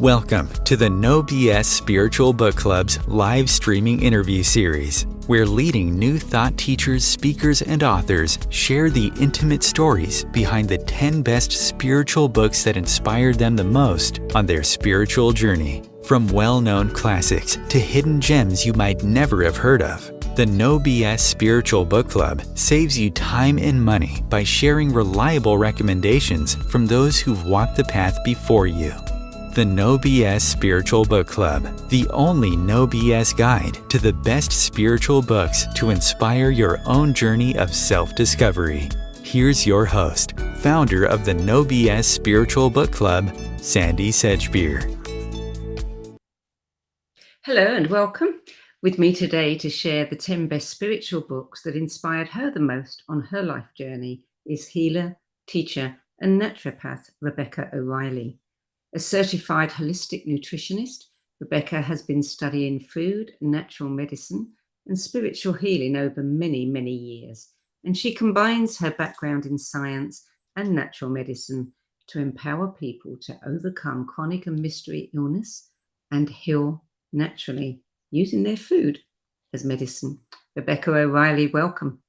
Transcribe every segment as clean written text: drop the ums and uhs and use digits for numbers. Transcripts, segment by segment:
Welcome to the No BS Spiritual Book Club's live streaming interview series, where leading new thought teachers, speakers, and authors share the intimate stories behind the 10 best spiritual books that inspired them the most on their spiritual journey. From well-known classics to hidden gems you might never have heard of, the No BS Spiritual Book Club saves you time and money by sharing reliable recommendations from those who've walked the path before you. The No BS Spiritual Book Club, the only no BS guide to the best spiritual books to inspire your own journey of self-discovery. Here's your host, founder of the No BS Spiritual Book Club, Sandie Sedgbeer. Hello and welcome. With me today to share the 10 best spiritual books that inspired her the most on her life journey is healer, teacher, and naturopath Rebecca O'Reilly. A certified holistic nutritionist, Rebecca has been studying food, natural medicine, and spiritual healing over many, many years. And she combines her background in science and natural medicine to empower people to overcome chronic and mystery illness and heal naturally using their food as medicine. Rebecca O'Reilly, welcome.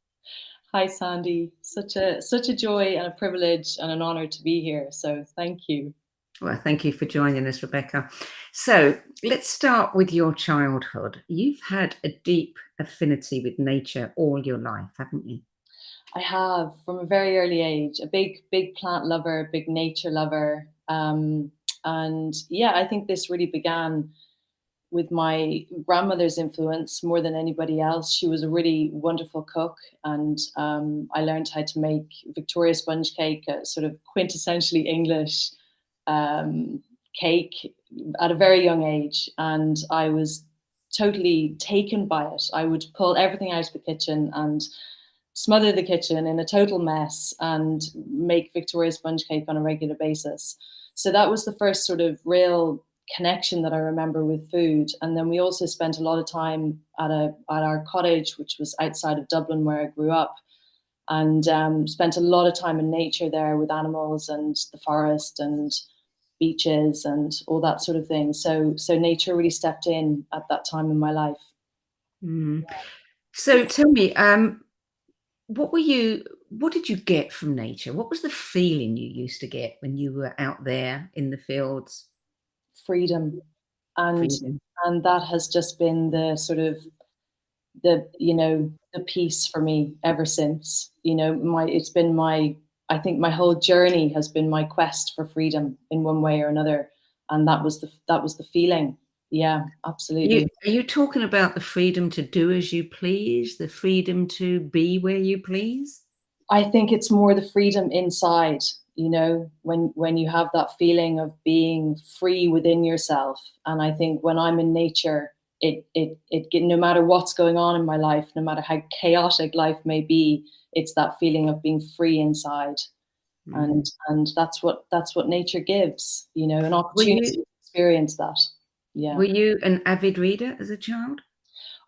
Hi, Sandie. Such a joy and a privilege and an honor to be here. So thank you. Well, thank you for joining us, Rebecca. So let's start with your childhood. You've had a deep affinity with nature all your life, haven't you? I have, from a very early age, a big plant lover, big nature lover. And yeah, I think this really began with my grandmother's influence more than anybody else. She was a really wonderful cook, and I learned how to make Victoria sponge cake, a sort of quintessentially English cake at a very young age, and I was totally taken by it. I would pull everything out of the kitchen and smother the kitchen in a total mess and make Victoria sponge cake on a regular basis. So that was the first sort of real connection that I remember with food. And then we also spent a lot of time at our cottage, which was outside of Dublin where I grew up, and spent a lot of time in nature there with animals and the forest and beaches and all that sort of thing. So nature really stepped in at that time in my life. Mm. So tell me, what did you get from nature? What was the feeling you used to get when you were out there in the fields? Freedom. And Freedom. and that has just been the sort of the peace for me ever since. I think my whole journey has been my quest for freedom in one way or another, and that was the feeling. Yeah, absolutely. Are you talking about the freedom to do as you please, the freedom to be where you please? I think it's more the freedom inside, when you have that feeling of being free within yourself. And I think when I'm in nature, it no matter what's going on in my life, no matter how chaotic life may be, it's that feeling of being free inside. And that's what nature gives, an opportunity to experience that. Yeah. Were you an avid reader as a child?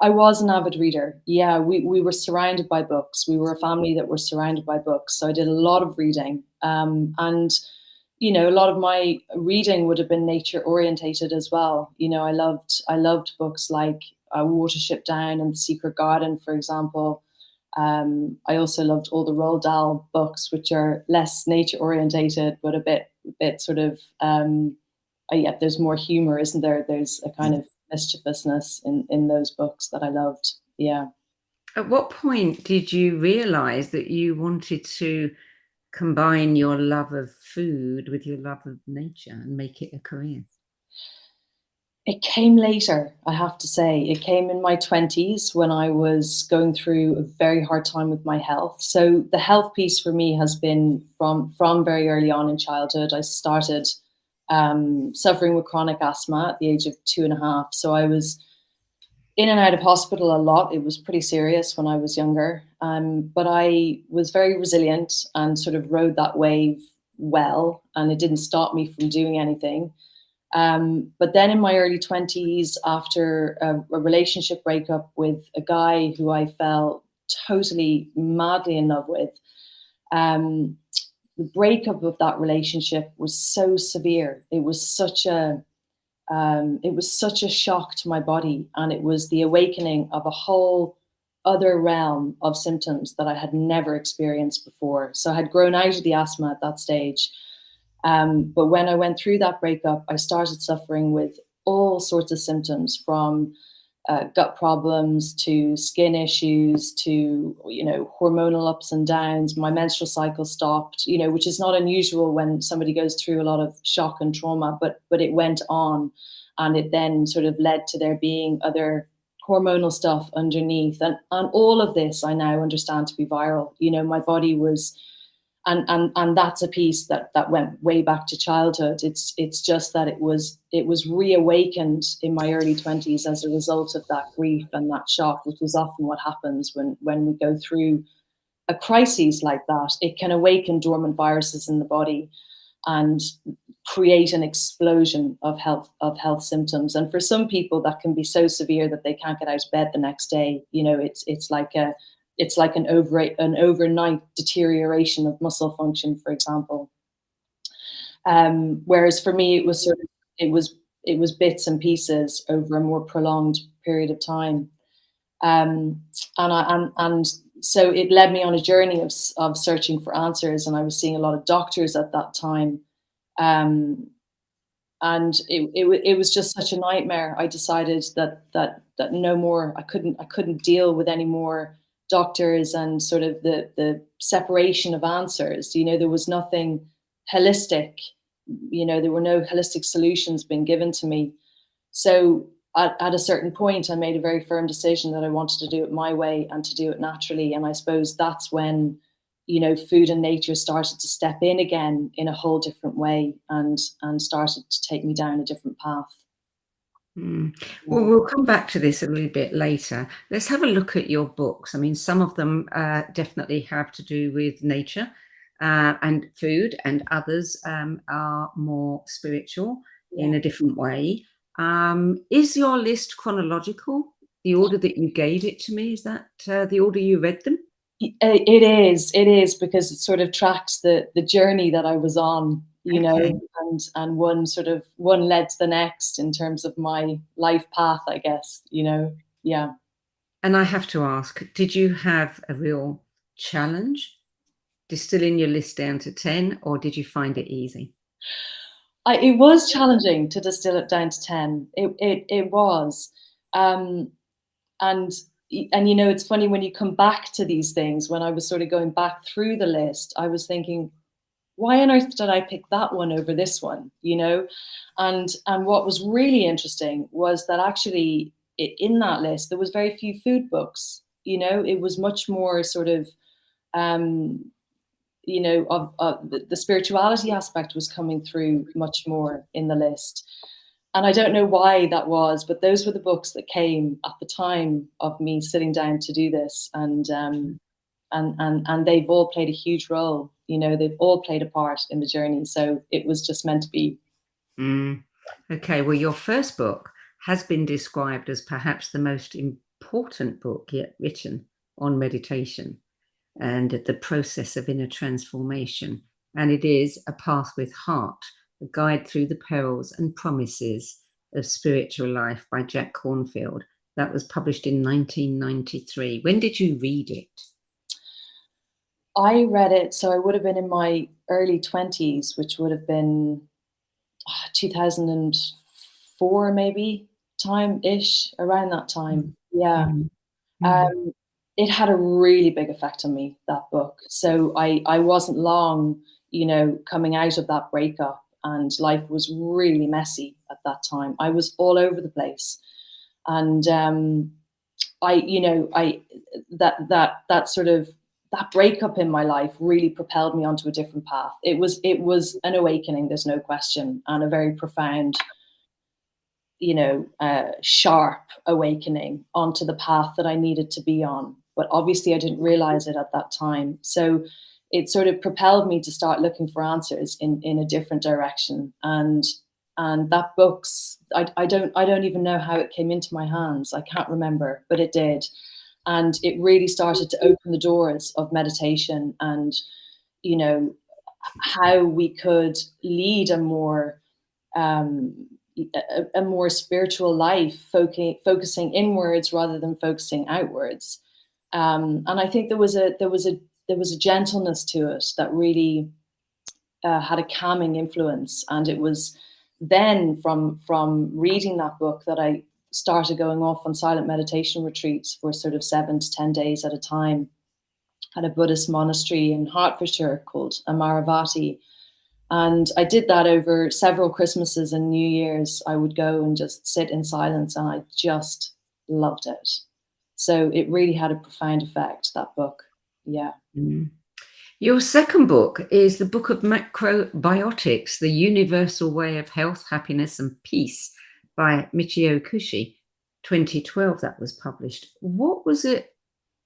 I was an avid reader. Yeah, we were surrounded by books. We were a family that were surrounded by books. So I did a lot of reading. And a lot of my reading would have been nature orientated as well. I loved books like Watership Down and The Secret Garden, for example. I also loved all the Roald Dahl books, which are less nature orientated, but a bit sort of, there's more humor, isn't there? There's a kind of mischievousness in those books that I loved. Yeah. At what point did you realize that you wanted to combine your love of food with your love of nature and make it a career? It came later, I have to say. It came in my 20s when I was going through a very hard time with my health. So the health piece for me has been from very early on in childhood. I started suffering with chronic asthma at the age of 2.5. So I was in and out of hospital a lot. It was pretty serious when I was younger. But I was very resilient and sort of rode that wave well, and it didn't stop me from doing anything. But then in my early 20s, after a relationship breakup with a guy who I fell totally madly in love with, the breakup of that relationship was so severe. It was such a It was such a shock to my body, and it was the awakening of a whole other realm of symptoms that I had never experienced before. So I had grown out of the asthma at that stage. But when I went through that breakup, I started suffering with all sorts of symptoms, from gut problems to skin issues to, hormonal ups and downs. My menstrual cycle stopped, which is not unusual when somebody goes through a lot of shock and trauma, but it went on, and it then sort of led to there being other hormonal stuff underneath. And all of this I now understand to be viral. My body was, and that's a piece that went way back to childhood. It's just that it was reawakened in my early 20s as a result of that grief and that shock, which is often what happens when we go through a crisis like that. It can awaken dormant viruses in the body and create an explosion of health symptoms. And for some people, that can be so severe that they can't get out of bed the next day. It's like an overnight deterioration of muscle function, for example. Whereas for me, it was bits and pieces over a more prolonged period of time. And so it led me on a journey of searching for answers, and I was seeing a lot of doctors at that time. And it was just such a nightmare. I decided that no more. I couldn't deal with any more doctors and sort of the separation of answers. There was nothing holistic. There were no holistic solutions being given to me. So at a certain point, I made a very firm decision that I wanted to do it my way and to do it naturally. And I suppose that's when, food and nature started to step in again in a whole different way, and started to take me down a different path. Well, we'll come back to this a little bit later. Let's have a look at your books. I mean, some of them definitely have to do with nature and food, and others are more spiritual in a different way. Is your list chronological? The order that you gave it to me, is that the order you read them? It is, because it sort of tracks the journey that I was on, Okay. and one led to the next in terms of my life path, I guess, yeah. And I have to ask, did you have a real challenge distilling your list down to 10, or did you find it easy? It was challenging to distill it down to 10. It was. And it's funny when you come back to these things. When I was sort of going back through the list, I was thinking, why on earth did I pick that one over this one? And what was really interesting was that actually in that list there was very few food books. It was much more sort of the spirituality aspect was coming through much more in the list. And I don't know why that was, but those were the books that came at the time of me sitting down to do this. And they've all played a huge role. They've all played a part in the journey. So it was just meant to be. Okay, well, your first book has been described as perhaps the most important book yet written on meditation and the process of inner transformation. And it is A Path with Heart, a guide through the perils and promises of spiritual life by Jack Cornfield. That was published in 1993. When did you read it? I read it, so I would have been in my early 20s, which would have been 2004 maybe, time-ish, around that time. Yeah. It had a really big effect on me, that book. So I wasn't long, coming out of that breakup, and life was really messy at that time. I was all over the place. And that breakup in my life really propelled me onto a different path. It was an awakening, there's no question, and a very profound, sharp awakening onto the path that I needed to be on. But obviously I didn't realize it at that time. So it sort of propelled me to start looking for answers in a different direction. And that book's, I don't even know how it came into my hands. I can't remember, but it did. And it really started to open the doors of meditation and, how we could lead a more, a more spiritual life, focusing inwards rather than focusing outwards. And I think there was a gentleness to it that really had a calming influence. And it was then from reading that book that I started going off on silent meditation retreats for sort of 7 to 10 days at a time at a Buddhist monastery in Hertfordshire called Amaravati. And I did that over several Christmases and New Year's. I would go and just sit in silence, and I just loved it. So it really had a profound effect, that book. Yeah. Mm. Your second book is the Book of Macrobiotics, The Universal Way of Health, Happiness and Peace by Michio Kushi. 2012 that was published. What was it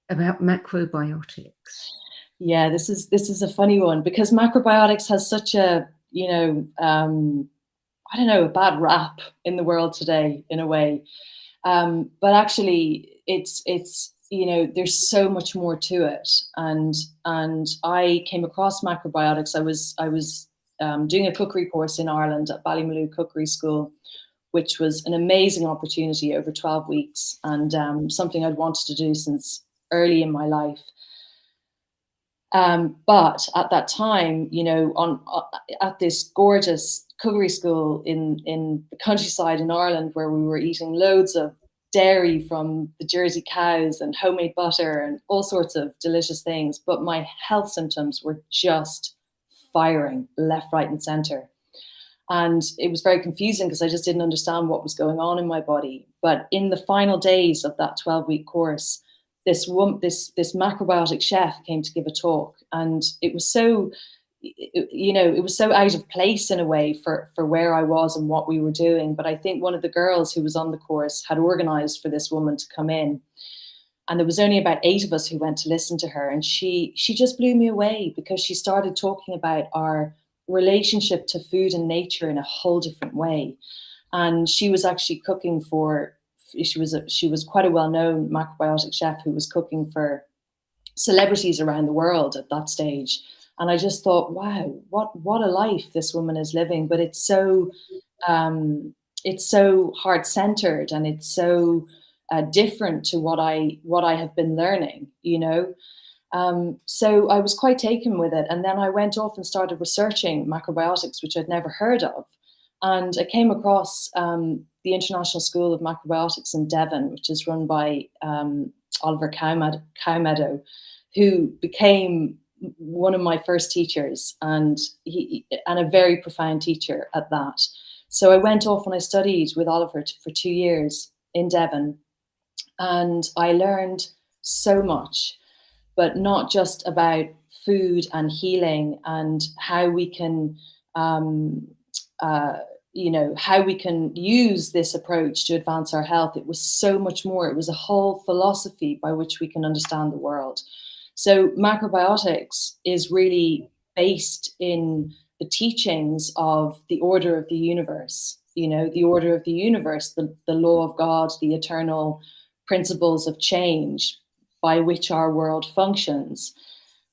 about macrobiotics? Yeah, this is a funny one, because macrobiotics has such a, I don't know, a bad rap in the world today, in a way. But actually, it's there's so much more to it. And I came across macrobiotics. I was doing a cookery course in Ireland at Ballymaloe Cookery School, which was an amazing opportunity over 12 weeks, and something I'd wanted to do since early in my life. But at that time, at this gorgeous cookery school in the countryside in Ireland, where we were eating loads of dairy from the Jersey cows and homemade butter and all sorts of delicious things, but my health symptoms were just firing left, right, and center. And it was very confusing because I just didn't understand what was going on in my body. But in the final days of that 12-week course, this macrobiotic chef came to give a talk, and it was so, it was so out of place in a way for where I was and what we were doing. But I think one of the girls who was on the course had organized for this woman to come in, and there was only about 8 of us who went to listen to her. And she just blew me away, because she started talking about our relationship to food and nature in a whole different way. And she was actually cooking for, she was quite a well-known macrobiotic chef who was cooking for celebrities around the world at that stage. And I just thought, wow, what a life this woman is living. But it's so heart-centered, and it's so different to what I have been learning, So I was quite taken with it. And then I went off and started researching macrobiotics, which I'd never heard of. And I came across the International School of Macrobiotics in Devon, which is run by Oliver Cowmeadow, who became one of my first teachers, and a very profound teacher at that. So I went off and I studied with Oliver for 2 years in Devon, and I learned so much, but not just about food and healing and how we can how we can use this approach to advance our health. It was so much more. It was a whole philosophy by which we can understand the world. So macrobiotics is really based in the teachings of the order of the universe, the order of the universe, the law of God, the eternal principles of change by which our world functions,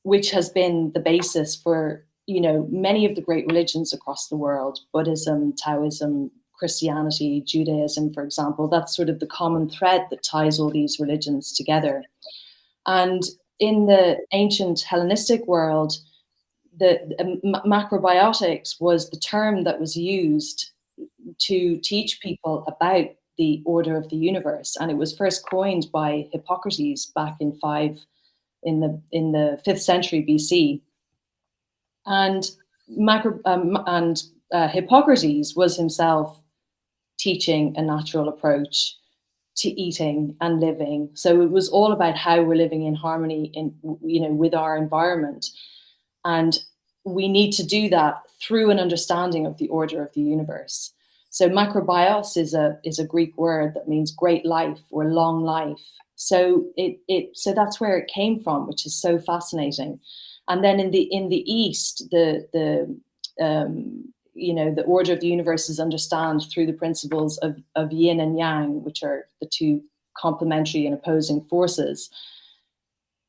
which has been the basis for many of the great religions across the world: Buddhism, Taoism, Christianity, Judaism, for example. That's sort of the common thread that ties all these religions together. And in the ancient Hellenistic world, the macrobiotics was the term that was used to teach people about the order of the universe. And it was first coined by Hippocrates back in the 5th century BC. And Hippocrates was himself teaching a natural approach to eating and living. So it was all about how we're living in harmony with our environment. And we need to do that through an understanding of the order of the universe. So macrobios is a Greek word that means great life or long life. So so that's where it came from, which is so fascinating. And then in the East, the order of the universe is understood through the principles of yin and yang, which are the two complementary and opposing forces.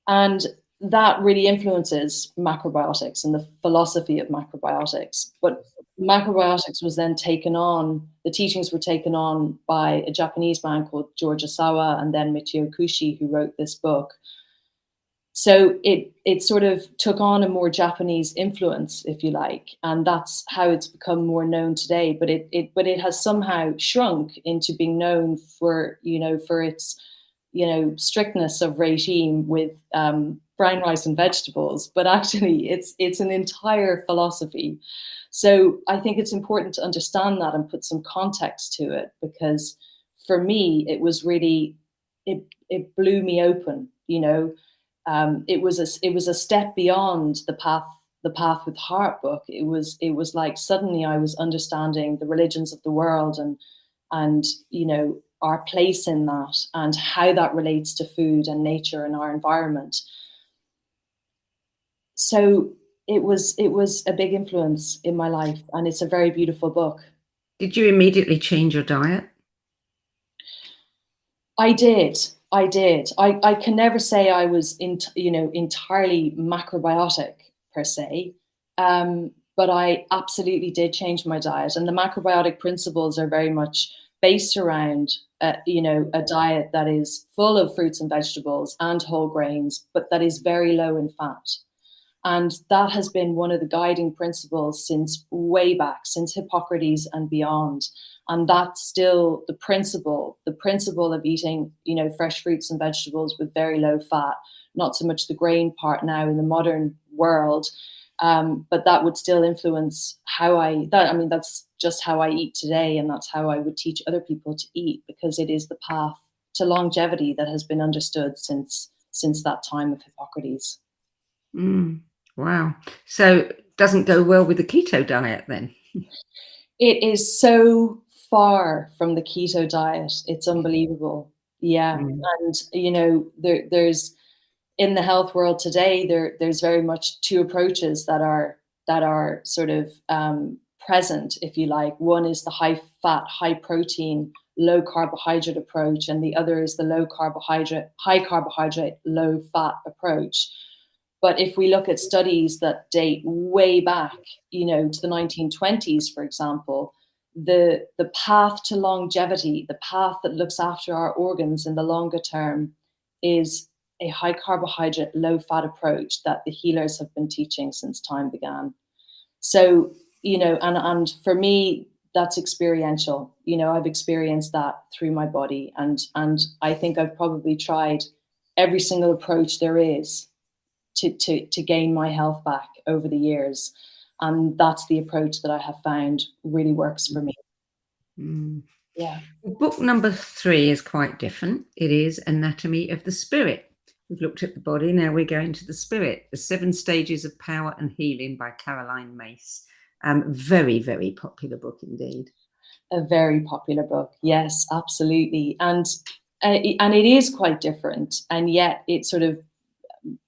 And that really influences macrobiotics and the philosophy of macrobiotics. But Macrobiotics was then taken on, the teachings were taken on by a Japanese man called George Osawa and then Michio Kushi, who wrote this book. So it sort of took on a more Japanese influence, if you like, and that's how it's become more known today. But it has somehow shrunk into being known for its strictness of regime with brown rice and vegetables. But actually, it's an entire philosophy. So I think it's important to understand that and put some context to it, because for me, it was really it blew me open. It was a step beyond the path with heart book. It was like suddenly I was understanding the religions of the world and our place in that and how that relates to food and nature and our environment. So it was a big influence in my life, and it's a very beautiful book. Did you immediately change your diet? I did. I can never say I was entirely macrobiotic per se, but I absolutely did change my diet. And the macrobiotic principles are very much based around a diet that is full of fruits and vegetables and whole grains, but that is very low in fat. And that has been one of the guiding principles since way back, since Hippocrates and beyond. And that's still the principle of eating, fresh fruits and vegetables with very low fat, not so much the grain part now in the modern world. But that would still influence that's just how I eat today. And that's how I would teach other people to eat, because it is the path to longevity that has been understood since that time of Hippocrates. Wow. So it doesn't go well with the keto diet then? It is so far from the keto diet. It's unbelievable. Yeah. And, there's in the health world today, there's very much two approaches that are sort of present, if you like. One is the high fat, high protein, low carbohydrate approach, and the other is the low carbohydrate, high carbohydrate, low fat approach. But if we look at studies that date way back, to the 1920s, for example, the path to longevity, the path that looks after our organs in the longer term, is a high carbohydrate, low fat approach that the healers have been teaching since time began. So, and for me, that's experiential. I've experienced that through my body, and I think I've probably tried every single approach there is to gain my health back over the years. And that's the approach that I have found really works for me. Yeah. Book number 3 is quite different. It is Anatomy of the Spirit. We've looked at the body, now we're going to the spirit. The 7 Stages of Power and Healing by Caroline Myss. Very, very popular book indeed. A very popular book, yes, absolutely. And it is quite different, and yet it sort of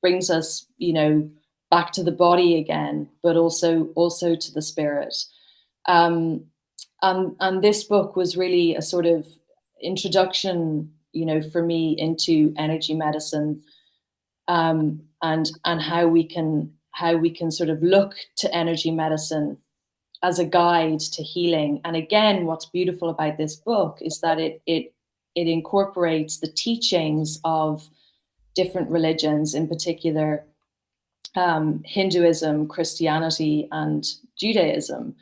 brings us, back to the body again, but also to the spirit. And this book was really a sort of introduction, for me into energy medicine, and how we can sort of look to energy medicine as a guide to healing. And again, what's beautiful about this book is that it incorporates the teachings of different religions, in particular Hinduism, Christianity, and Judaism,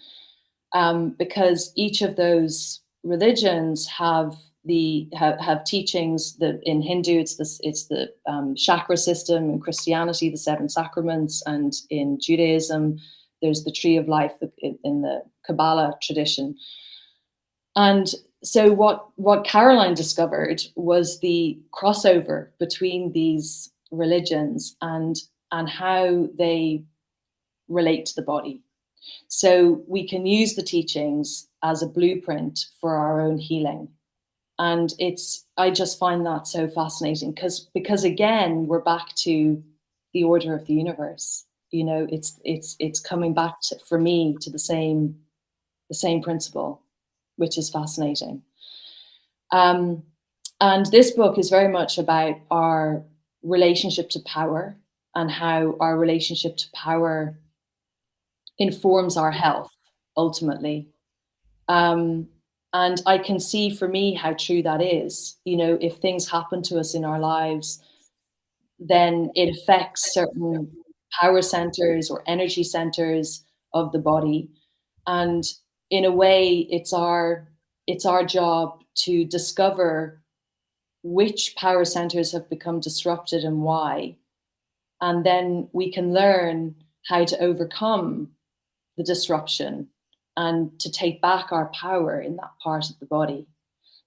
because each of those religions have teachings. That in Hindu it's the chakra system, in Christianity the 7 sacraments, and in Judaism there's the tree of life in the Kabbalah tradition. And so what Caroline discovered was the crossover between these religions and how they relate to the body. So we can use the teachings as a blueprint for our own healing. And I just find that so fascinating because again, we're back to the order of the universe. It's coming back for me to the same principle, which is fascinating. And this book is very much about our relationship to power and how our relationship to power informs our health. ultimately. And I can see for me how true that is. You know, if things happen to us in our lives, then it affects certain power centers or energy centers of the body. And in a way, it's our job to discover which power centers have become disrupted and why. And then we can learn how to overcome the disruption and to take back our power in that part of the body.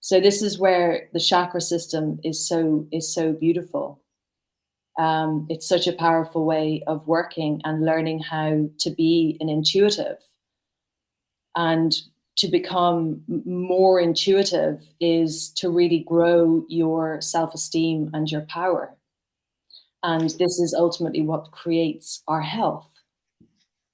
So this is where the chakra system is so beautiful. It's such a powerful way of working and learning how to be an intuitive. And to become more intuitive is to really grow your self-esteem and your power. And this is ultimately what creates our health.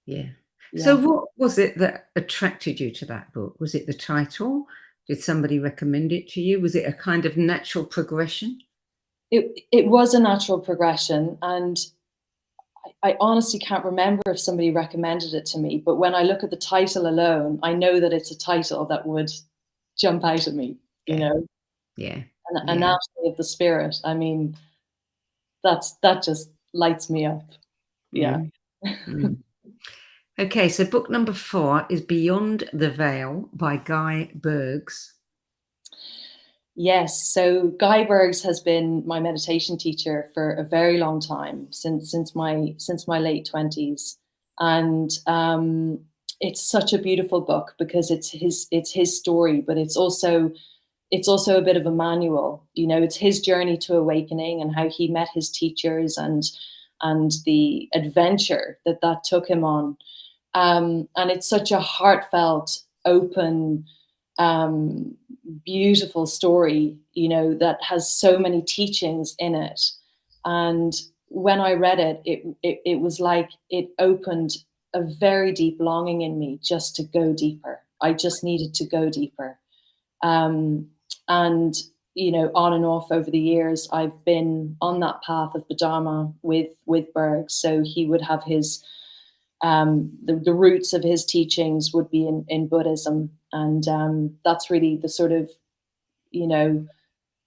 Yeah. Yeah. So what was it that attracted you to that book? Was it the title? Did somebody recommend it to you? Was it a kind of natural progression? It was a natural progression, and I honestly can't remember if somebody recommended it to me, but when I look at the title alone, I know that it's a title that would jump out at me, you know, Yeah. an Yeah. anatomy of the spirit. I mean, that just lights me up. Yeah. Mm. Okay, so book number 4 is Beyond the Veil by Guy Bergs. Yes. So Guy Bergs has been my meditation teacher for a very long time, since my late 20s. And it's such a beautiful book because it's his story, but it's also a bit of a manual. You know, it's his journey to awakening and how he met his teachers and the adventure that took him on. And it's such a heartfelt, open, beautiful story, you know, that has so many teachings in it. And when I read it, it was like it opened a very deep longing in me just to go deeper. I just needed to go deeper. And, you know, on and off over the years, I've been on that path of the Dharma with Berg. So he would have his, the roots of his teachings would be in Buddhism. And that's really the sort of, you know,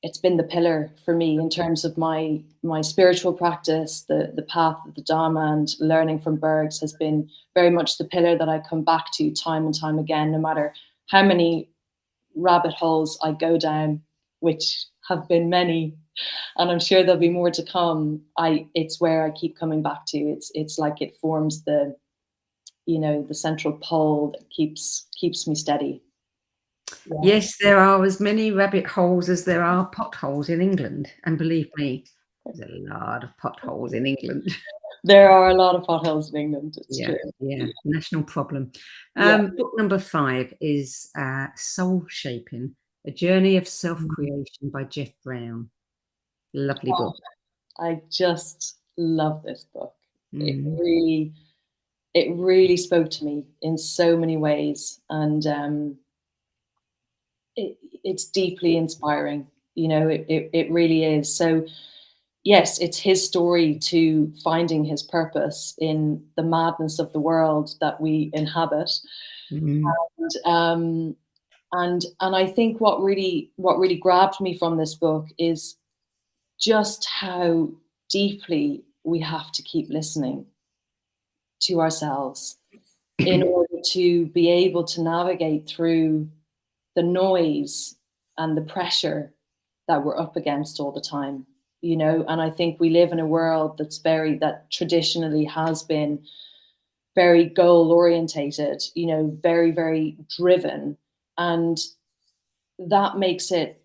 it's been the pillar for me in terms of my spiritual practice. The path of the Dharma and learning from Bergs has been very much the pillar that I come back to time and time again, no matter how many rabbit holes I go down, which have been many, and I'm sure there'll be more to come. It's where I keep coming back to. It's like it forms the, you know, the central pole that keeps me steady. Yeah. Yes, there are as many rabbit holes as there are potholes in England. And believe me, there's a lot of potholes in England. There are a lot of potholes in England. It's Yeah, true. yeah, national problem. Yeah. Book number 5 is Soul Shaping, A Journey of Self-Creation by Jeff Brown. Lovely book. I just love this book. Mm. It really spoke to me in so many ways, and it's deeply inspiring. You know, it really is. So yes, it's his story to finding his purpose in the madness of the world that we inhabit. Mm. And I think what really grabbed me from this book is just how deeply we have to keep listening to ourselves in order to be able to navigate through the noise and the pressure that we're up against all the time, you know. And I think we live in a world that traditionally has been very goal orientated, you know, very, very driven. And that makes it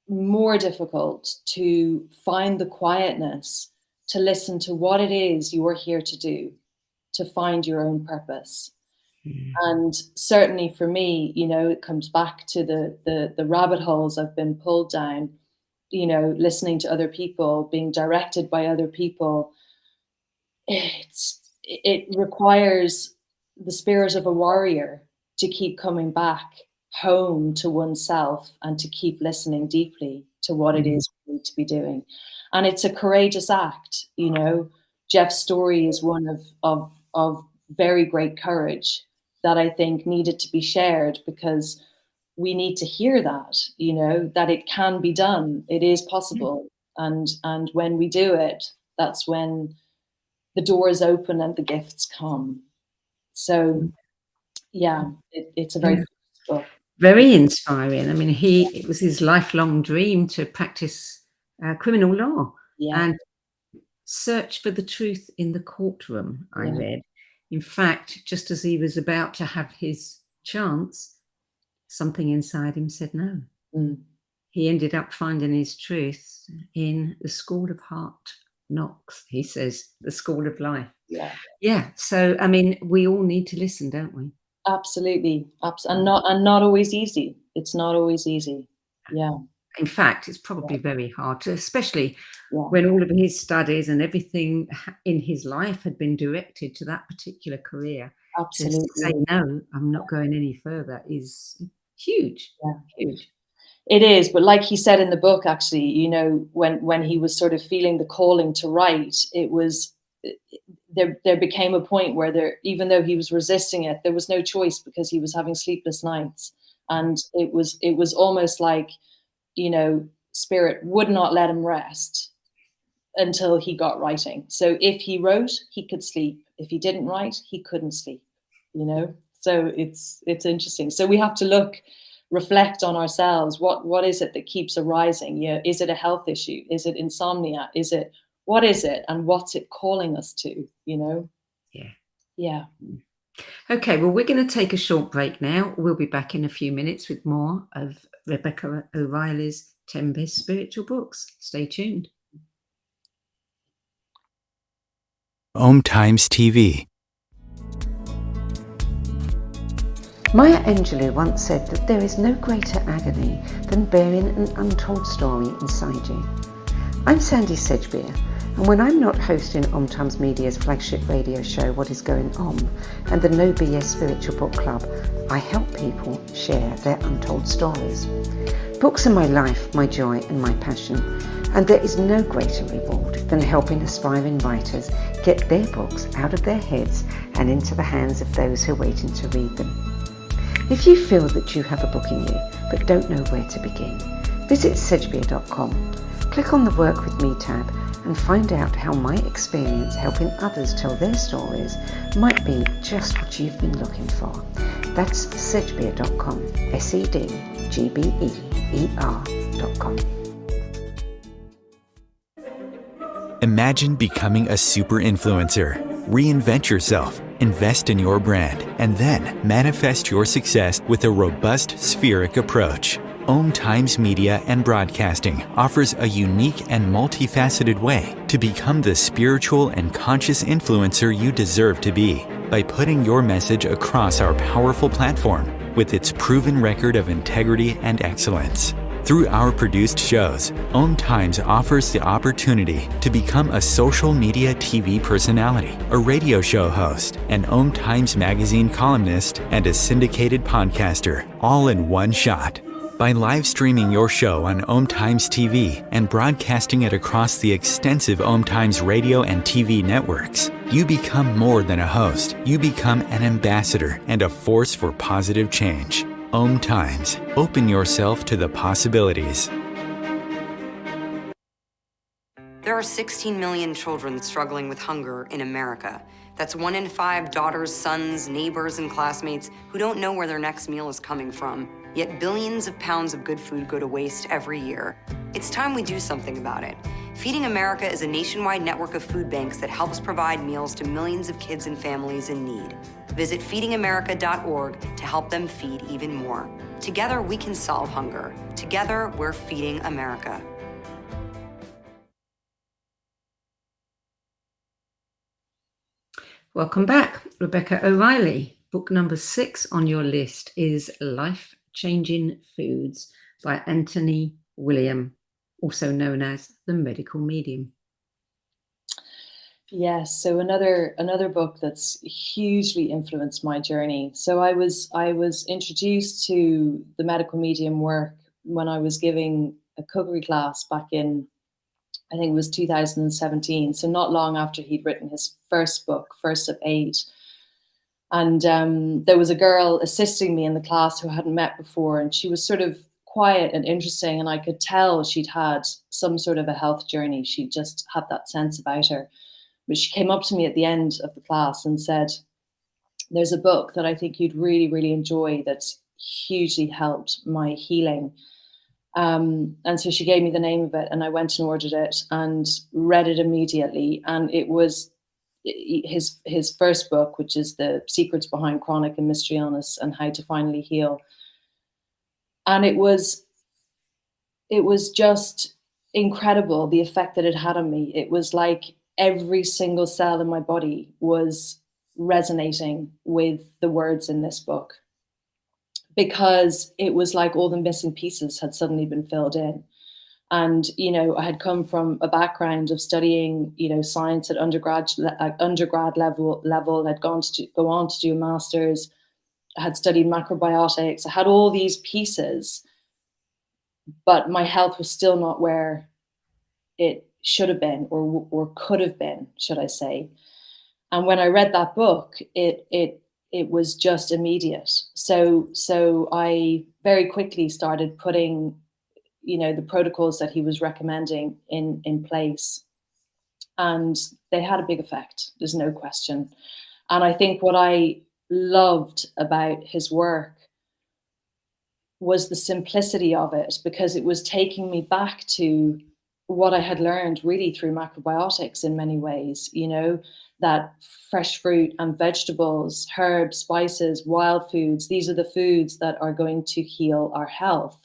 more difficult to find the quietness to listen to what it is you are here to do, to find your own purpose. And certainly for me, you know, it comes back to the rabbit holes I've been pulled down, you know, listening to other people, being directed by other people. It requires the spirit of a warrior to keep coming back home to oneself and to keep listening deeply to what it is we need to be doing. And it's a courageous act, you know. Jeff's story is one of very great courage. that I think needed to be shared, because we need to hear that, you know, that it can be done. It is possible. And when we do it, that's when the doors open and the gifts come. So yeah, it's a very good book. Very inspiring. I mean, it was his lifelong dream to practice criminal law Yeah. and search for the truth in the courtroom, I Yeah. read. In fact, just as he was about to have his chance, something inside him said no. Mm. He ended up finding his truth in the school of hard knocks, he says, the school of life. Yeah. Yeah. So, I mean, we all need to listen, don't we? Absolutely. And not always easy. It's not always easy. Yeah. In fact, it's probably very hard to, especially Yeah. when all of his studies and everything in his life had been directed to that particular career. Absolutely. To say, no, I'm not going any further is huge. Yeah. Huge. It is, but like he said in the book, actually, you know, when he was sort of feeling the calling to write, it was there became a point where even though he was resisting it, there was no choice, because he was having sleepless nights, and it was almost like, you know, spirit would not let him rest until he got writing. So if he wrote, he could sleep. If he didn't write, he couldn't sleep, you know. So it's interesting. So we have to reflect on ourselves. What is it that keeps arising? Yeah, is it a health issue? Is it insomnia? What is it, and what's it calling us to, you know? Yeah. Okay, well, we're going to take a short break now. We'll be back in a few minutes with more of Rebecca O'Reilly's 10 Best Spiritual Books. Stay tuned. Om Times TV. Maya Angelou once said that there is no greater agony than bearing an untold story inside you. I'm Sandie Sedgbeer, and when I'm not hosting Om Times Media's flagship radio show What Is Going On and the No BS Spiritual Book Club, I help people share their untold stories. Books are my life, my joy and my passion, and there is no greater reward than helping aspiring writers get their books out of their heads and into the hands of those who are waiting to read them. If you feel that you have a book in you but don't know where to begin, visit sedgbeer.com. Click on the Work With Me tab and find out how my experience helping others tell their stories might be just what you've been looking for. That's sedgbeer.com, sedgbeer.com. Imagine becoming a super influencer. Reinvent yourself, invest in your brand, and then manifest your success with a robust spheric approach. Om Times Media and Broadcasting offers a unique and multifaceted way to become the spiritual and conscious influencer you deserve to be by putting your message across our powerful platform with its proven record of integrity and excellence. Through our produced shows, Om Times offers the opportunity to become a social media TV personality, a radio show host, an Om Times magazine columnist, and a syndicated podcaster, all in one shot. By live streaming your show on Om Times TV and broadcasting it across the extensive Om Times radio and TV networks, you become more than a host. You become an ambassador and a force for positive change. Om Times. Open yourself to the possibilities. There are 16 million children struggling with hunger in America. That's 1 in 5 daughters, sons, neighbors, and classmates who don't know where their next meal is coming from. Yet billions of pounds of good food go to waste every year. It's time we do something about it. Feeding America is a nationwide network of food banks that helps provide meals to millions of kids and families in need. Visit feedingamerica.org to help them feed even more. Together, we can solve hunger. Together, we're feeding America. Welcome back, Rebecca O'Reilly. Book number 6 on your list is LifeChanging Foods by Anthony William, also known as The Medical Medium. Yes, so another book that's hugely influenced my journey. So I was introduced to the medical medium work when I was giving a cookery class back in, I think it was 2017. So not long after he'd written his first book, First of 8. And there was a girl assisting me in the class who I hadn't met before, and she was sort of quiet and interesting, and I could tell she'd had some sort of a health journey. She just had that sense about her. But she came up to me at the end of the class and said, "There's a book that I think you'd really, really enjoy that's hugely helped my healing." And so she gave me the name of it, and I went and ordered it and read it immediately. And it was his first book, which is The Secrets Behind Chronic and Mystery Illness and How to Finally Heal. And it was just incredible, the effect that it had on me. It was like every single cell in my body was resonating with the words in this book, because it was like all the missing pieces had suddenly been filled in. And, you know, I had come from a background of studying, you know, science at undergrad level. I'd go on to do a master's. I had studied macrobiotics. I had all these pieces, but my health was still not where it should have been, or could have been, should I say. And when I read that book, it was just immediate. So I very quickly started putting, you know, the protocols that he was recommending in place, and they had a big effect. There's no question. And I think what I loved about his work was the simplicity of it, because it was taking me back to what I had learned really through macrobiotics in many ways, you know, that fresh fruit and vegetables, herbs, spices, wild foods, these are the foods that are going to heal our health.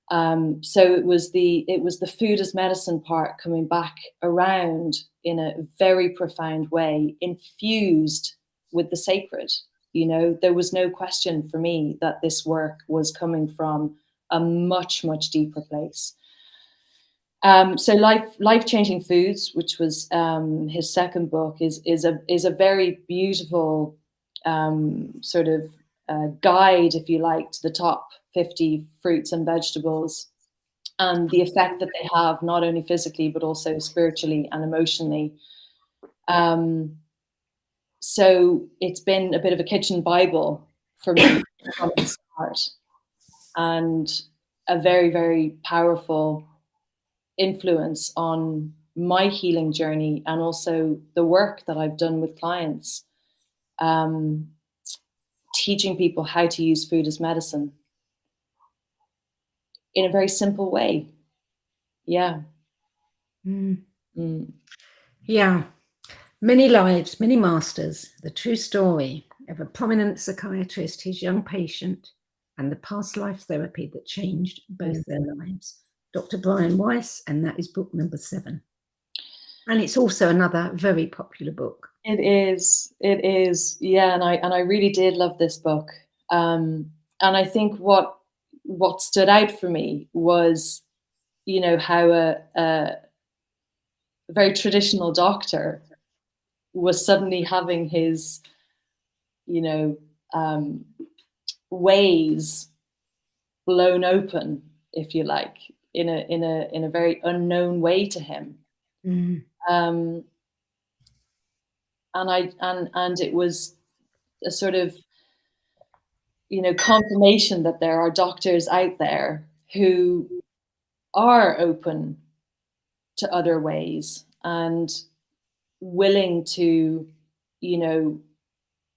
So it was the food as medicine part coming back around in a very profound way, infused with the sacred. You know, there was no question for me that this work was coming from a much, much deeper place. So Life-Changing Foods, which was his second book, is a very beautiful sort of guide, if you like, to the top 50 fruits and vegetables, and the effect that they have not only physically but also spiritually and emotionally. So it's been a bit of a kitchen Bible for me from the start, and a very, very powerful influence on my healing journey, and also the work that I've done with clients, teaching people how to use food as medicine in a very simple way. Yeah. Yeah. Many lives, many masters, the true story of a prominent psychiatrist, his young patient, and the past life therapy that changed both their lives. Dr. Brian Weiss, and that is book number 7. And it's also another very popular book. It is. Yeah, and I really did love this book. And I think what stood out for me was, you know, how a very traditional doctor was suddenly having his, you know, ways blown open, if you like, in a very unknown way to him. And it was a sort of, you know, confirmation that there are doctors out there who are open to other ways and willing to, you know,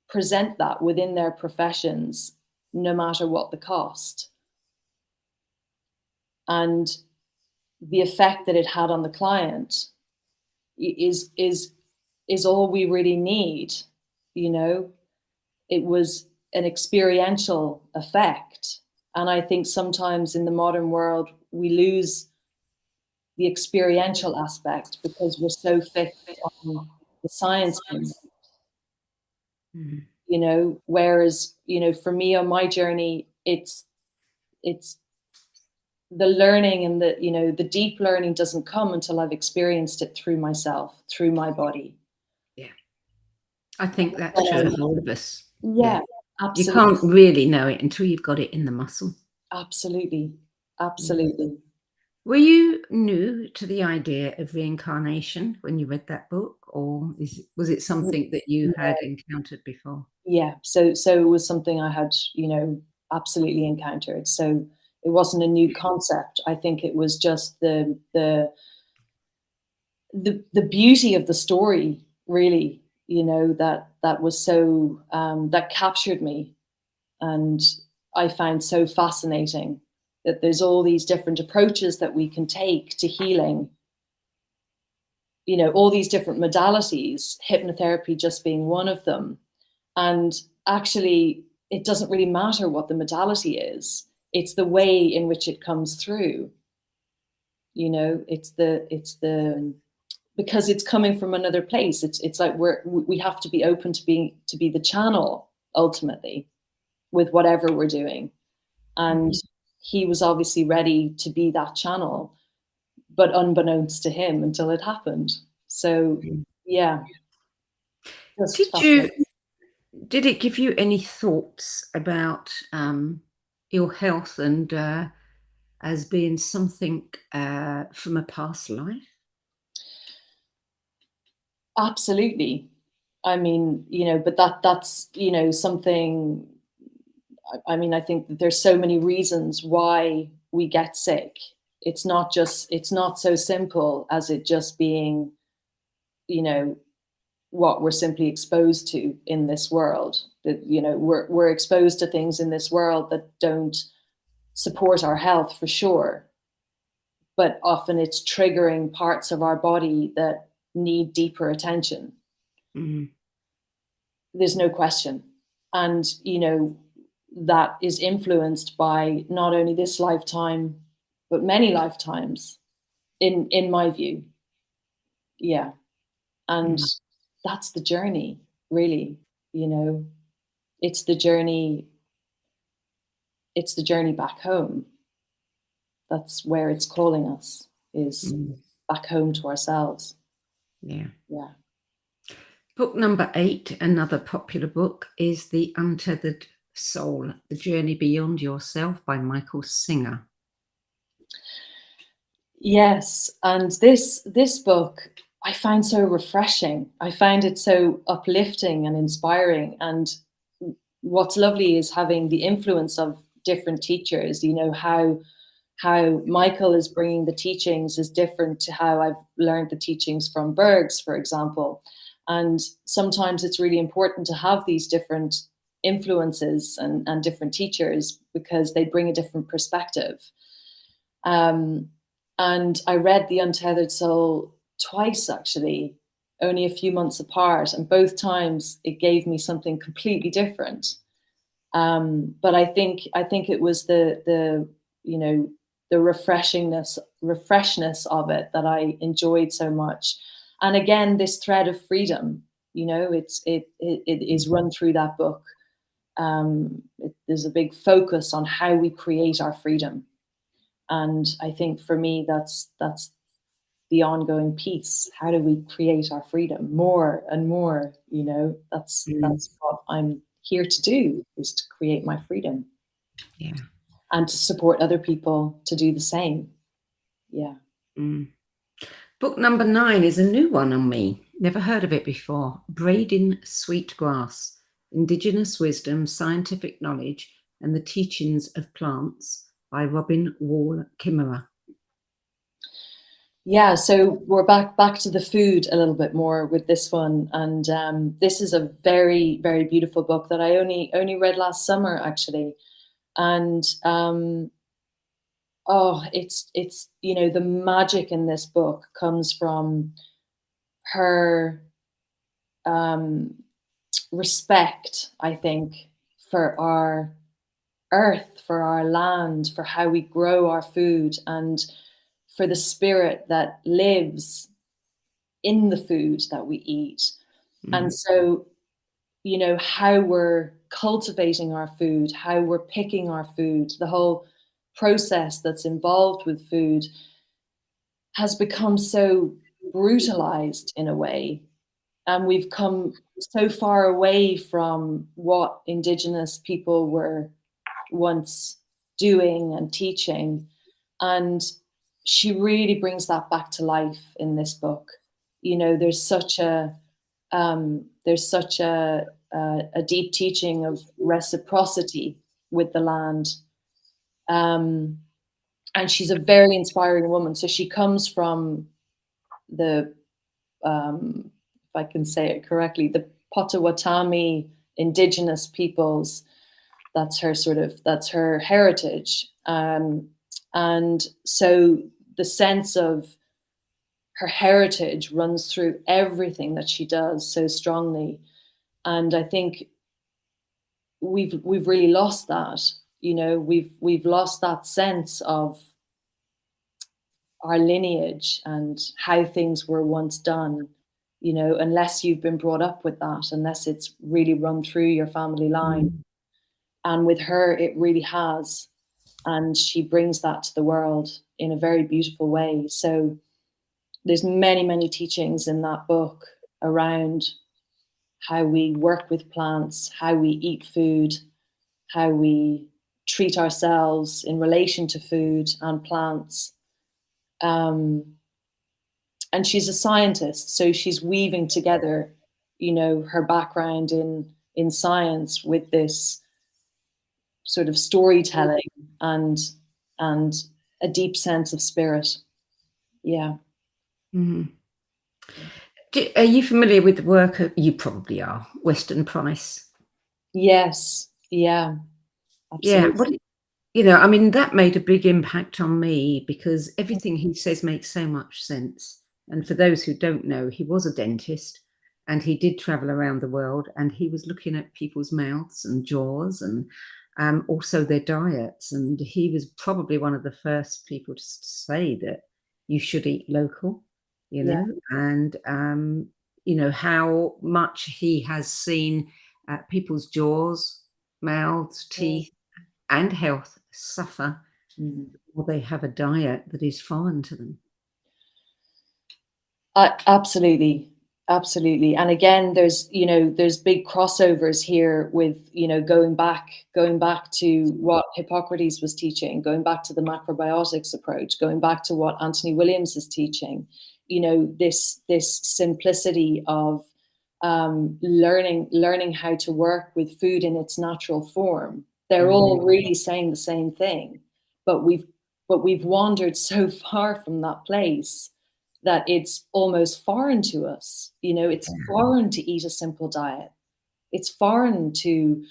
present that within their professions, no matter what the cost. And the effect that it had on the client is all we really need. You know, it was an experiential effect. And I think sometimes in the modern world, we lose the experiential aspect because we're so fixed on the science. You know, whereas, you know, for me on my journey, it's the learning, and the, you know, the deep learning doesn't come until I've experienced it through myself, through my body. Yeah. I think that's true of all of us. Yeah, absolutely. You can't really know it until you've got it in the muscle. Absolutely. Were you new to the idea of reincarnation when you read that book, or was it something that you had encountered before? Yeah, so it was something I had, absolutely encountered. So it wasn't a new concept. I think it was just the beauty of the story, really, that was so that captured me, and I found so fascinating that there's all these different approaches that we can take to healing. All these different modalities, hypnotherapy just being one of them. And actually, it doesn't really matter what the modality is. It's the way in which it comes through. It's the because it's coming from another place. It's like we have to be open to be the channel ultimately with whatever we're doing. And he was obviously ready to be that channel, but unbeknownst to him until it happened. So yeah. Did it give you any thoughts about your health and as being something from a past life? Absolutely. I mean, but that's, something, I think that there's so many reasons why we get sick. It's not so simple as it just being, what we're simply exposed to in this world. That, we're exposed to things in this world that don't support our health for sure. But often it's triggering parts of our body that need deeper attention. Mm-hmm. There's no question. And, that is influenced by not only this lifetime, but many lifetimes, in my view. Yeah. And that's the journey, really. It's the journey back home. That's where it's calling us, is back home to ourselves. Yeah. Yeah. Book number 8, another popular book, is The Untethered Soul, The Journey Beyond Yourself by Michael Singer. Yes, and this book I find so refreshing. I find it so uplifting and inspiring. And what's lovely is having the influence of different teachers. How Michael is bringing the teachings is different to how I've learned the teachings from Bergs, for example. And sometimes it's really important to have these different influences and different teachers, because they bring a different perspective. And I read The Untethered Soul twice, actually, only a few months apart, and both times it gave me something completely different. But I think it was the refreshness of it that I enjoyed so much. And again, this thread of freedom, it is run through that book. There's a big focus on how we create our freedom. And I think for me, that's the ongoing piece. How do we create our freedom more and more? That's what I'm here to do, is to create my freedom. Yeah. And to support other people to do the same. Yeah. Book number 9 is a new one on me. Never heard of it before. Braiding Sweetgrass, Indigenous Wisdom, Scientific Knowledge, and the Teachings of Plants by Robin Wall Kimmerer. Yeah, so we're back to the food a little bit more with this one. And this is a very, very beautiful book that I only read last summer, actually. And it's the magic in this book comes from her respect, I think, for our earth, for our land, for how we grow our food, and for the spirit that lives in the food that we eat. And so, how we're cultivating our food, how we're picking our food, the whole process that's involved with food has become so brutalized in a way. And we've come so far away from what Indigenous people were once doing and teaching. And she really brings that back to life in this book. You know, there's such a deep teaching of reciprocity with the land. And she's a very inspiring woman. So she comes from the, if I can say it correctly, the Potawatomi indigenous peoples. That's her heritage. And so the sense of her heritage runs through everything that she does so strongly. And I think we've really lost that. You know, we've lost that sense of our lineage and how things were once done, you know, unless you've been brought up with that, unless it's really run through your family line. And with her, it really has. And she brings that to the world in a very beautiful way. So there's many, many teachings in that book around how we work with plants, how we eat food, how we treat ourselves in relation to food and plants. And she's a scientist, so she's weaving together, you know, her background in science with this sort of storytelling and a deep sense of spirit. Yeah. Mm. Are you familiar with the work of, you probably are, Weston Price? Yes. Yeah. Absolutely. Yeah. You know, I mean, that made a big impact on me because everything he says makes so much sense. And for those who don't know, he was a dentist and he did travel around the world and he was looking at people's mouths and jaws and also their diets. And he was probably one of the first people to say that you should eat local, you know, and, you know, how much he has seen people's jaws, mouths, teeth, and health suffer, or they have a diet that is foreign to them. Absolutely. And again, there's big crossovers here with, you know, going back to what Hippocrates was teaching, going back to the macrobiotics approach, going back to what Anthony Williams is teaching, you know, this simplicity of learning how to work with food in its natural form. They're all really saying the same thing, but we've wandered so far from that place that it's almost foreign to us. You know, it's foreign to eat a simple diet. It's foreign to,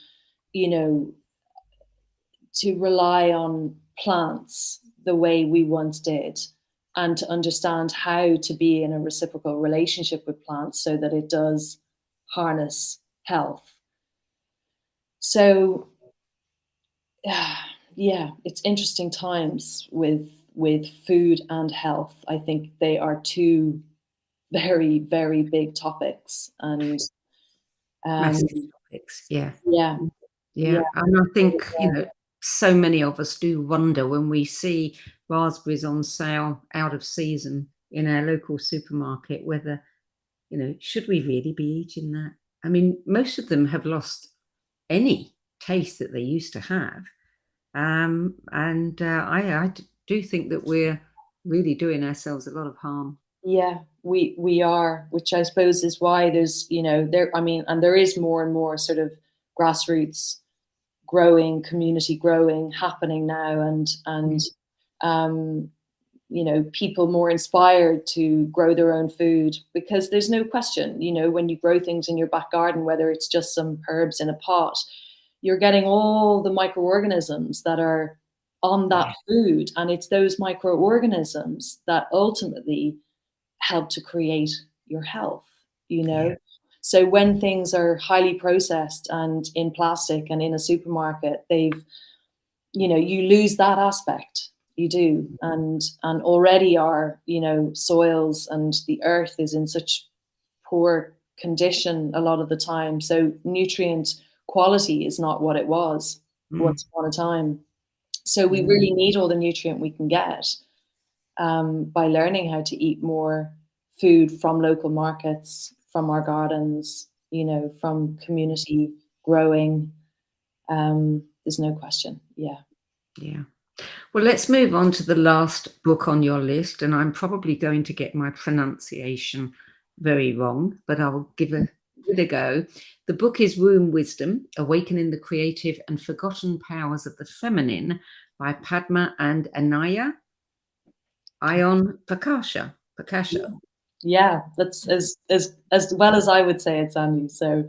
you know, to rely on plants the way we once did, and to understand how to be in a reciprocal relationship with plants so that it does harness health. So, yeah, it's interesting times with food and health. I think they are two very, very big topics, and Massive topics, yeah. yeah. And I think, you know, so many of us do wonder when we see raspberries on sale out of season in our local supermarket, whether, you know, should we really be eating that? I mean, most of them have lost any taste that they used to have. I do think that we're really doing ourselves a lot of harm. Yeah, we are, which I suppose is why there's, you know, and there is more and more sort of grassroots growing, community growing happening now, and you know, people more inspired to grow their own food, because there's no question, you know, when you grow things in your back garden, whether it's just some herbs in a pot, you're getting all the microorganisms that are on that food, and it's those microorganisms that ultimately help to create your health, you know. So when things are highly processed and in plastic and in a supermarket, they've, you know, you lose that aspect. You do. And already our, you know, soils and the earth is in such poor condition a lot of the time. So nutrient quality is not what it was once upon a time. So we really need all the nutrient we can get by learning how to eat more food from local markets, from our gardens, you know, from community growing. There's no question. Yeah. Well, let's move on to the last book on your list, and I'm probably going to get my pronunciation very wrong, but I'll give it a go. The book is Womb Wisdom: Awakening the Creative and Forgotten Powers of the Feminine by Padma and Anaya Ion Prakasha. Yeah, that's as well as I would say it, Sandie. So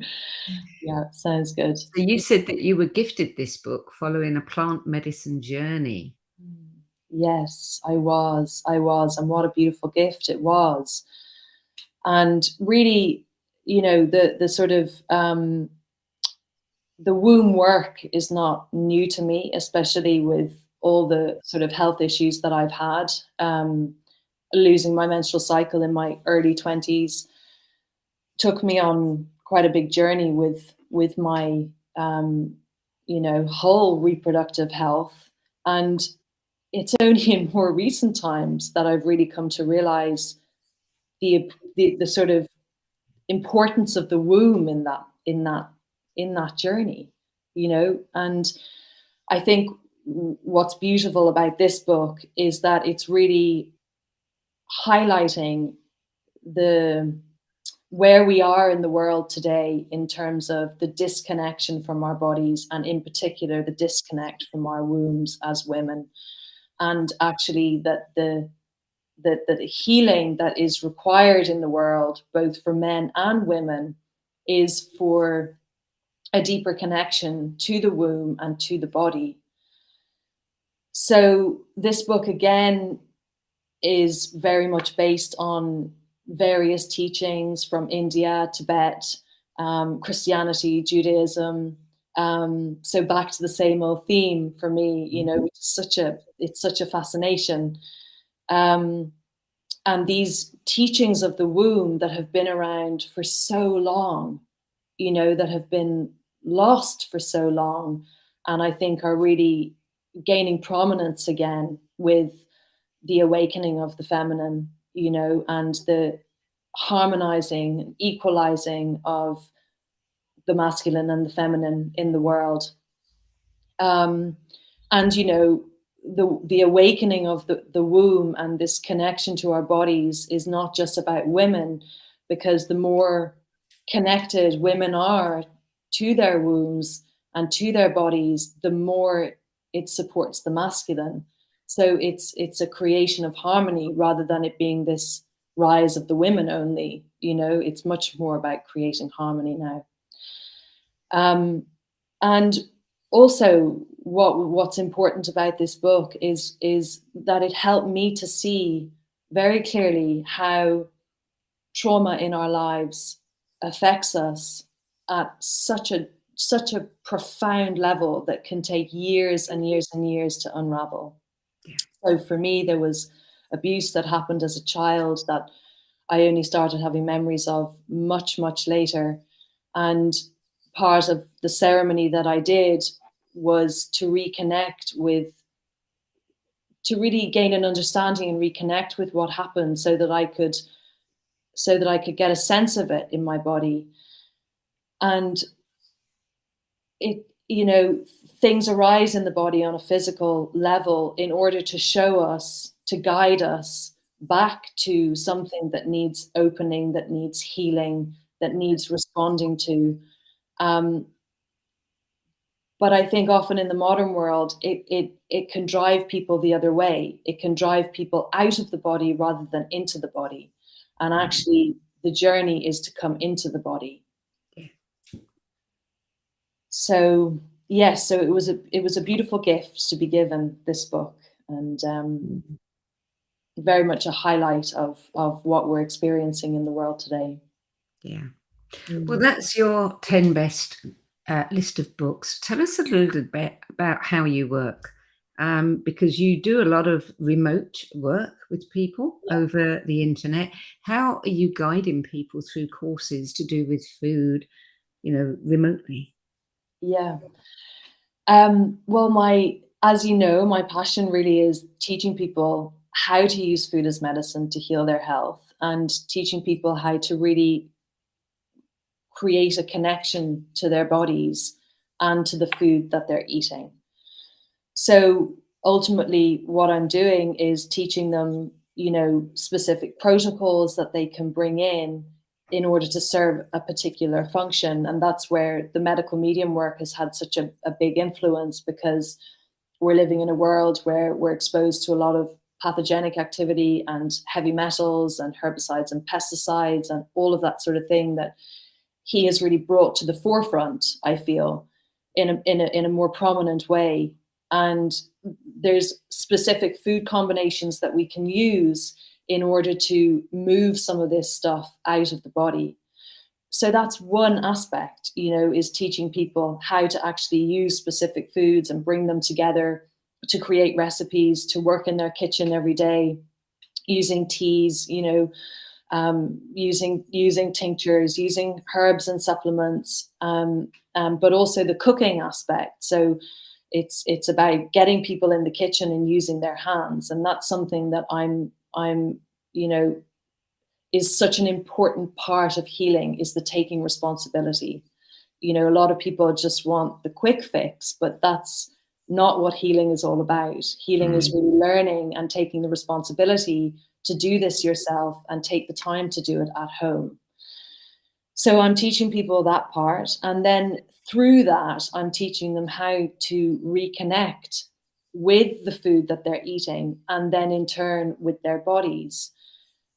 yeah, sounds good. So you said that you were gifted this book following a plant medicine journey. Yes, I was, and what a beautiful gift it was. And really, the sort of the womb work is not new to me, especially with all the sort of health issues that I've had. Losing my menstrual cycle in my early 20s took me on quite a big journey with my whole reproductive health. And it's only in more recent times that I've really come to realize the sort of importance of the womb in that journey, and I think what's beautiful about this book is that it's really highlighting where we are in the world today in terms of the disconnection from our bodies, and in particular the disconnect from our wombs as women, and actually that the healing that is required in the world, both for men and women, is for a deeper connection to the womb and to the body. So this book again is very much based on various teachings from India, Tibet, Christianity, Judaism. So back to the same old theme for me, it's such a fascination. And these teachings of the womb that have been around for so long, that have been lost for so long, and I think are really gaining prominence again with the awakening of the feminine, and the harmonizing and equalizing of the masculine and the feminine in the world. And, the awakening of the womb and this connection to our bodies is not just about women, because the more connected women are to their wombs and to their bodies, the more it supports the masculine. So it's a creation of harmony rather than it being this rise of the women only. It's much more about creating harmony now. And also, what's important about this book is that it helped me to see very clearly how trauma in our lives affects us at such a profound level that can take years and years and years to unravel. Yeah. So for me, there was abuse that happened as a child that I only started having memories of much, much later. And part of the ceremony that I did was to reconnect to really gain an understanding and reconnect with what happened so that I could get a sense of it in my body. And things arise in the body on a physical level in order to show us, to guide us back to something that needs opening, that needs healing, that needs responding to. But I think often in the modern world, it can drive people the other way. It can drive people out of the body rather than into the body. And actually, the journey is to come into the body. Yeah. So yes, so it was a beautiful gift to be given this book, and very much a highlight of what we're experiencing in the world today. Yeah. Well, that's your 10 best list of books. Tell us a little bit about how you work, because you do a lot of remote work with people over the internet. How are you guiding people through courses to do with food, remotely? Yeah. Well, as you know, my passion really is teaching people how to use food as medicine to heal their health, and teaching people how to really create a connection to their bodies and to the food that they're eating. So ultimately what I'm doing is teaching them, specific protocols that they can bring in order to serve a particular function. And that's where the medical medium work has had such a big influence, because we're living in a world where we're exposed to a lot of pathogenic activity and heavy metals and herbicides and pesticides and all of that sort of thing that he has really brought to the forefront, I feel, in a more prominent way. And there's specific food combinations that we can use in order to move some of this stuff out of the body. So that's one aspect, is teaching people how to actually use specific foods and bring them together to create recipes, to work in their kitchen every day, using teas, using tinctures, using herbs and supplements, but also the cooking aspect. So it's about getting people in the kitchen and using their hands, and that's something that I'm is such an important part of healing, is the taking responsibility. A lot of people just want the quick fix, but that's not what healing is all about. Healing is really learning and taking the responsibility to do this yourself and take the time to do it at home. So I'm teaching people that part. And then through that, I'm teaching them how to reconnect with the food that they're eating, and then in turn with their bodies,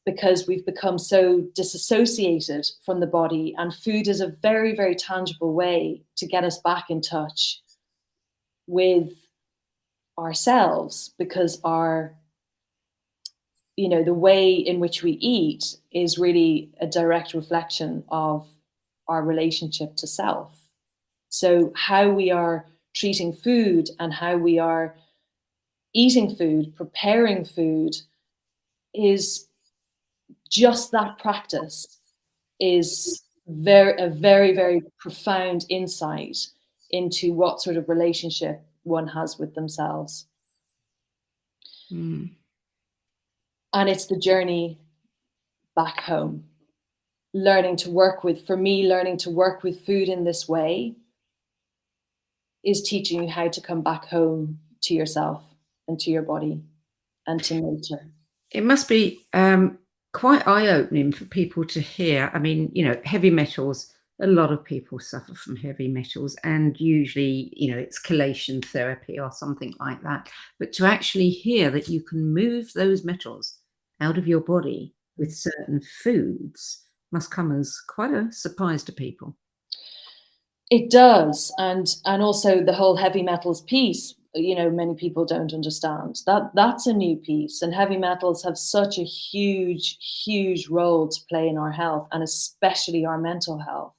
because we've become so disassociated from the body, and food is a very, very tangible way to get us back in touch with ourselves, because the way in which we eat is really a direct reflection of our relationship to self. So how we are treating food and how we are eating food, preparing food, is just that practice is a very, very profound insight into what sort of relationship one has with themselves. And it's the journey back home. Learning to work with food in this way is teaching you how to come back home to yourself and to your body and to nature. It must be quite eye-opening for people to hear. I mean, heavy metals, a lot of people suffer from heavy metals, and usually, it's chelation therapy or something like that. But to actually hear that you can move those metals out of your body with certain foods must come as quite a surprise to people. It does. And also the whole heavy metals piece, many people don't understand. That's a new piece. And heavy metals have such a huge, huge role to play in our health, and especially our mental health.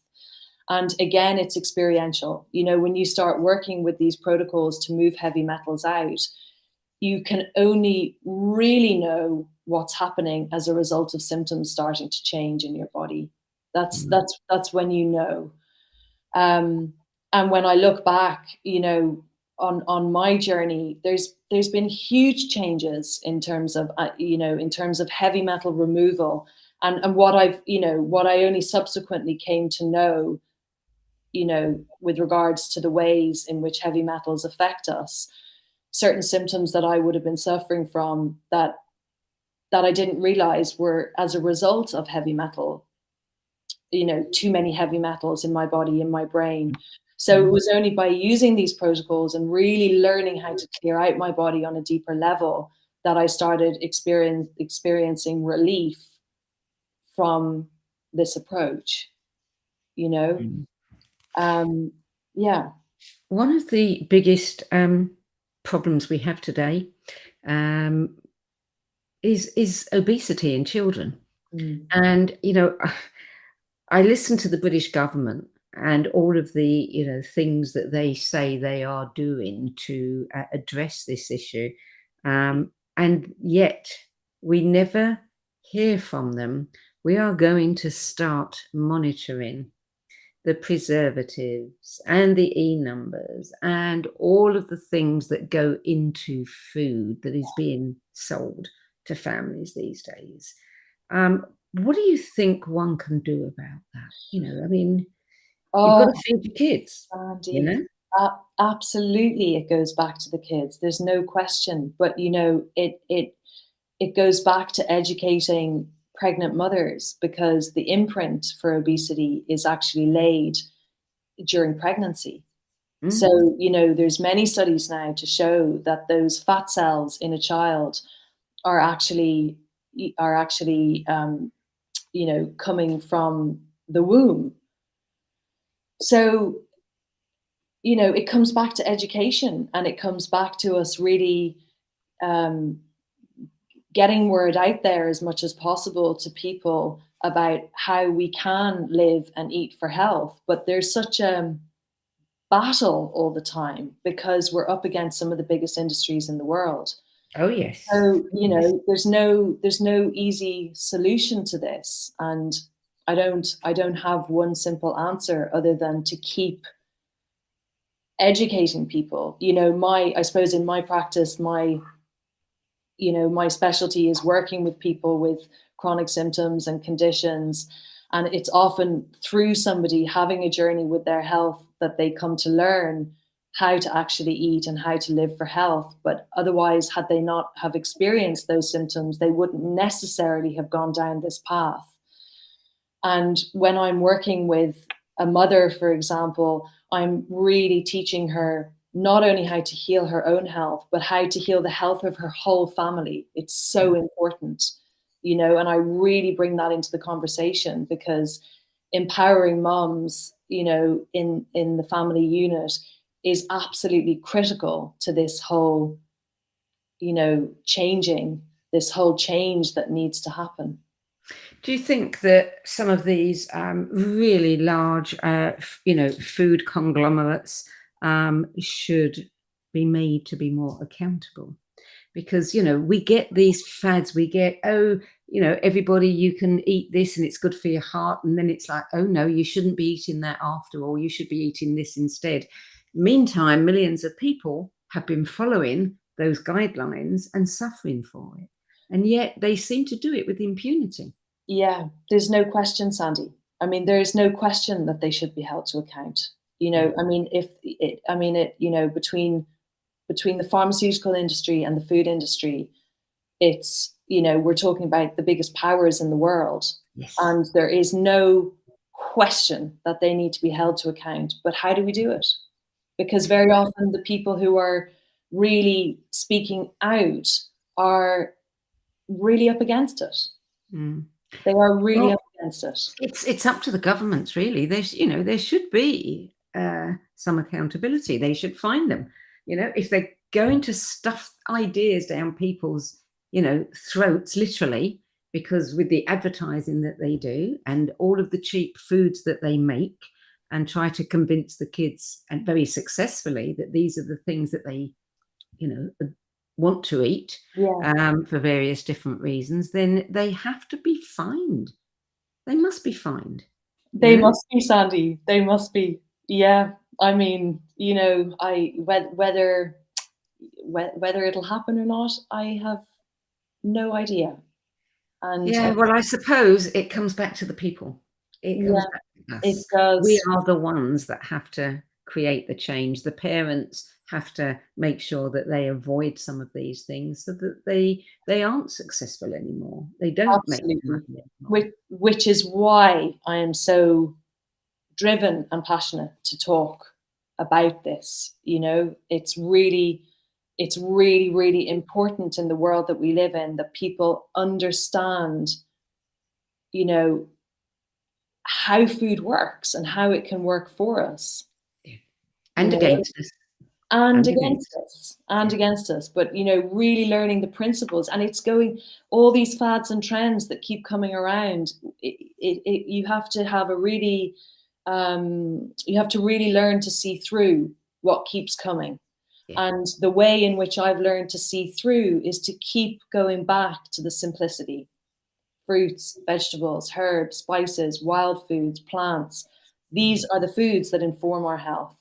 And again, it's experiential. When you start working with these protocols to move heavy metals out, you can only really know what's happening as a result of symptoms starting to change in your body. That's when you know. And when I look back, on my journey, there's been huge changes in terms of heavy metal removal, and what I only subsequently came to know, with regards to the ways in which heavy metals affect us. Certain symptoms that I would have been suffering from that I didn't realize were as a result of heavy metal, too many heavy metals in my body, in my brain. So it was only by using these protocols and really learning how to clear out my body on a deeper level that I started experiencing relief from this approach, Yeah. One of the biggest problems we have today is obesity in children. And, I listen to the British government and all of the, things that they say they are doing to address this issue. And yet we never hear from them. We are going to start monitoring the preservatives and the E-numbers and all of the things that go into food that is being sold to families these days. What do you think one can do about that? I mean, you've got to feed your kids, Sandie, Absolutely, it goes back to the kids. There's no question. But it goes back to educating pregnant mothers, because the imprint for obesity is actually laid during pregnancy. So, there's many studies now to show that those fat cells in a child are actually coming from the womb. So, it comes back to education, and it comes back to us really getting word out there as much as possible to people about how we can live and eat for health. But there's such a battle all the time, because we're up against some of the biggest industries in the world. Oh yes. So, there's no easy solution to this. And I don't have one simple answer other than to keep educating people. I suppose in my practice, my specialty is working with people with chronic symptoms and conditions. And it's often through somebody having a journey with their health that they come to learn how to actually eat and how to live for health. But otherwise, had they not have experienced those symptoms, they wouldn't necessarily have gone down this path. And when I'm working with a mother, for example, I'm really teaching her not only how to heal her own health, but how to heal the health of her whole family. It's so important, and I really bring that into the conversation, because empowering moms, in the family unit is absolutely critical to this whole, this whole change that needs to happen. Do you think that some of these really large, food conglomerates should be made to be more accountable? Because, we get these fads, we get, everybody, you can eat this and it's good for your heart. And then it's like, oh no, you shouldn't be eating that after all. You should be eating this instead. Meantime, millions of people have been following those guidelines and suffering for it. And yet they seem to do it with impunity. Yeah, there's no question, Sandie. I mean, there is no question that they should be held to account. I mean, between the pharmaceutical industry and the food industry, it's, we're talking about the biggest powers in the world. Yes. And there is no question that they need to be held to account. But how do we do it? Because very often the people who are really speaking out are really up against it. They are really up against it. It's up to the governments, really. There should be some accountability. They should find them. If they're going to stuff ideas down people's, throats, literally, because with the advertising that they do and all of the cheap foods that they make, and try to convince the kids, and very successfully, that these are the things that they, want to eat, for various different reasons, then they have to be fined. They must be fined. They must be, Sandie. They must be. Yeah. I mean, whether it'll happen or not, I have no idea. And well, I suppose it comes back to the people. It comes back to us. It does. We are the ones that have to create the change. The parents have to make sure that they avoid some of these things, so that they aren't successful anymore. They don't make money anymore. Which is why I am so driven and passionate to talk about this. It's really, really important in the world that we live in that people understand, how food works and how it can work for us. And against us. And against us. But, really learning the principles. And it's all these fads and trends that keep coming around. You have to have you have to really learn to see through what keeps coming. Yeah. And the way in which I've learned to see through is to keep going back to the simplicity. Fruits, vegetables, herbs, spices, wild foods, plants. These are the foods that inform our health.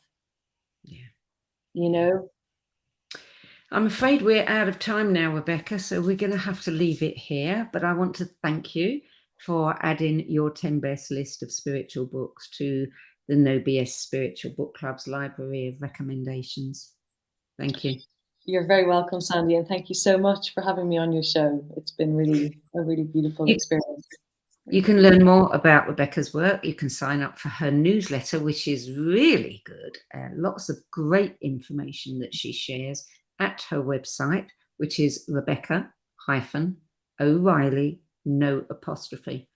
I'm afraid we're out of time now, Rebecca, so we're going to have to leave it here. But I want to thank you for adding your 10 best list of spiritual books to the No BS Spiritual Book Club's library of recommendations. Thank you. You're very welcome, Sandie, and thank you so much for having me on your show. It's been a really beautiful experience. You can learn more about Rebecca's work. You can sign up for her newsletter, which is really good. Lots of great information that she shares at her website, which is Rebecca-O'Reilly, no apostrophe,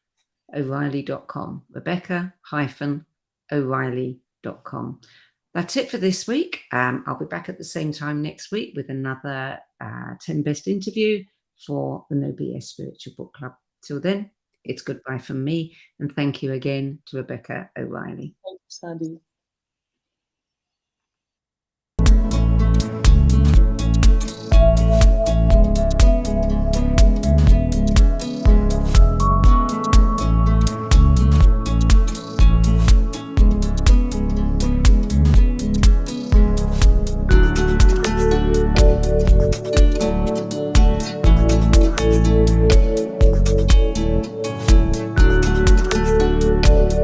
O'Reilly.com. Rebecca-O'Reilly.com. That's it for this week. I'll be back at the same time next week with another 10 Best interview for the No BS Spiritual Book Club. Till then, it's goodbye from me, and thank you again to Rebecca O'Reilly. Thanks, Sandie.